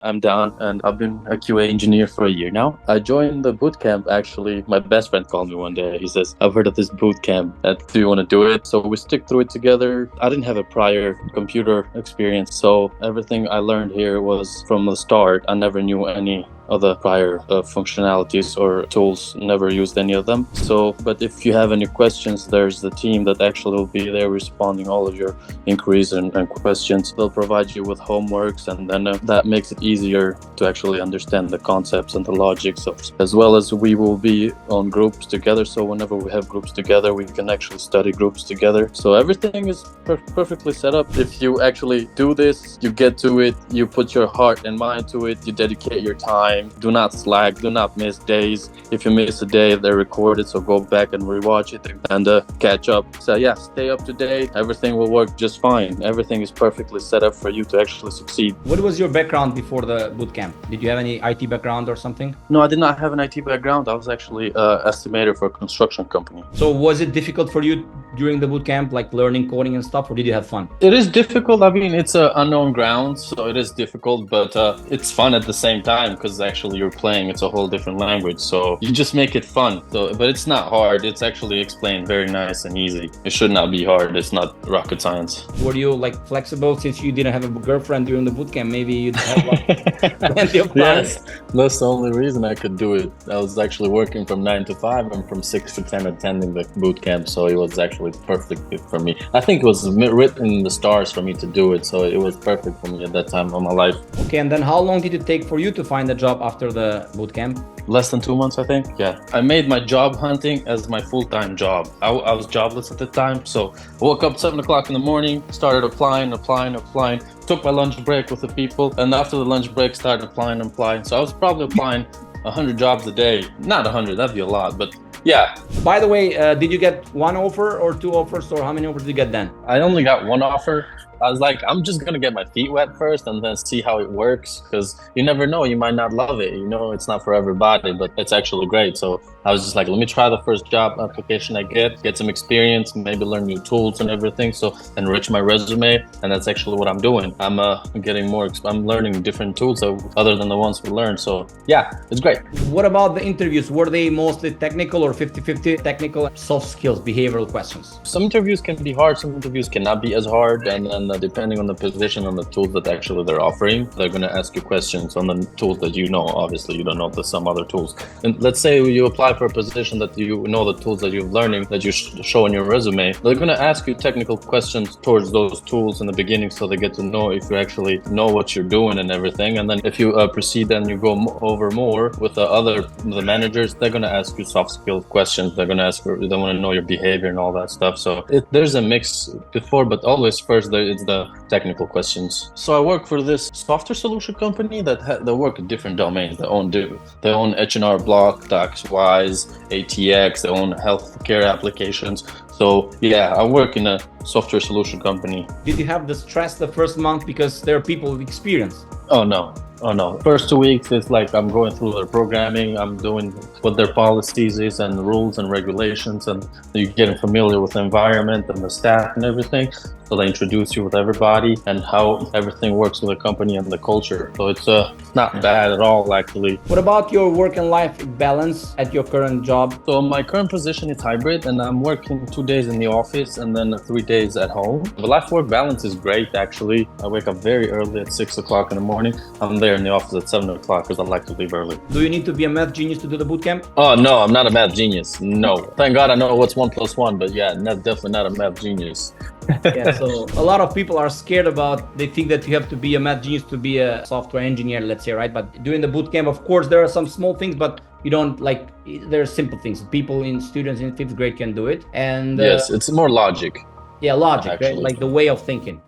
I'm down and I've been a QA engineer for a year now. I joined the bootcamp actually. My best friend called me one day. He says, I've heard of this bootcamp. Do you want to do it? So we stick through it together. I didn't have a prior computer experience, so everything I learned here was from the start. I never knew any other prior functionalities or tools, never used any of them. But if you have any questions, there's the team that actually will be there responding all of your inquiries and questions. They'll provide you with homeworks, and then that makes it easier to actually understand the concepts and the logics as well as we will be on groups together. So whenever we have groups together, we can actually study groups together. So everything is perfectly set up. If you actually do this, you get to it, you put your heart and mind to it, you dedicate your time. Do not slack, do not miss days. If you miss a day, they're recorded, so go back and rewatch it and catch up. So yeah, stay up to date. Everything will work just fine. Everything is perfectly set up for you to actually succeed. What was your background before the bootcamp? Did you have any IT background or something? No, I did not have an IT background. I was actually an estimator for a construction company. So was it difficult for you during the bootcamp, like learning coding and stuff, or did you have fun? It is difficult. I mean, it's unknown ground, so it is difficult, but it's fun at the same time because actually you're playing. It's a whole different language, so you just make it fun. But it's not hard. It's actually explained very nice and easy. It should not be hard. It's not rocket science. Were you like flexible since you didn't have a girlfriend during the bootcamp? Maybe you'd have like, plenty of plans. Yes, that's the only reason I could do it. I was actually working from 9 to 5 and from 6 to 10 attending the bootcamp, so it was actually perfect for me. I think it was written in the stars for me to do it, so it was perfect for me at that time of my life. Okay, and then how long did it take for you to find a job after the bootcamp? Less than 2 months, I think. Yeah, I made my job hunting as my full-time job. I was jobless at the time, so I woke up 7 o'clock in the morning, started applying. Took my lunch break with the people, and after the lunch break, started applying. So I was probably applying 100 jobs a day. Not 100, that'd be a lot, but yeah. By the way, did you get one offer or two offers, or how many offers did you get then? I only got one offer. I was like, I'm just gonna get my feet wet first and then see how it works, because you never know, you might not love it. You know, it's not for everybody, but it's actually great. So I was just like, let me try the first job application I get some experience, maybe learn new tools and everything, so enrich my resume. And that's actually what I'm doing. I'm I'm learning different tools other than the ones we learned. So yeah, it's great. What about the interviews? Were they mostly technical or 50-50 technical, soft skills, behavioral questions? Some interviews can be hard, some interviews cannot be as hard, and then depending on the position, on the tools that actually they're offering, they're going to ask you questions on the tools that you know. Obviously, you don't know some other tools. And let's say you apply for a position that you know the tools that you're learning, that you show in your resume. They're going to ask you technical questions towards those tools in the beginning, so they get to know if you actually know what you're doing and everything. And then if you proceed and you go over more with the managers, they're going to ask you soft skill questions. They're going to ask they want to know your behavior and all that stuff. So there's a mix before, but always first it's the technical questions. So I work for this software solution company that they work in different domains. They own H&R Block, TaxWise, ATX, they own healthcare applications. So yeah, I work in a software solution company. Did you have the stress the first month because there are people with experience? Oh no. First 2 weeks, it's like I'm going through their programming, I'm doing what their policies is and rules and regulations, and you're getting familiar with the environment and the staff and everything. So they introduce you with everybody and how everything works with the company and the culture. So it's not bad at all, actually. What about your work and life balance at your current job? So my current position is hybrid, and I'm working 2 days in the office and then 3 days at home. The life-work balance is great, actually. I wake up very early at 6 o'clock in the morning. I'm there in the office at 7 o'clock because I like to leave early. Do you need to be a math genius to do the bootcamp? Oh, no, I'm not a math genius. No. Thank God I know what's 1 plus 1, but yeah, definitely not a math genius. Yeah, so a lot of people are scared they think that you have to be a math genius to be a software engineer, let's say, right? But during the bootcamp, of course, there are some small things, but you don't there are simple things. Students in 5th grade can do it. And yes, it's more logic. Yeah, logic, actually. right? Like the way of thinking.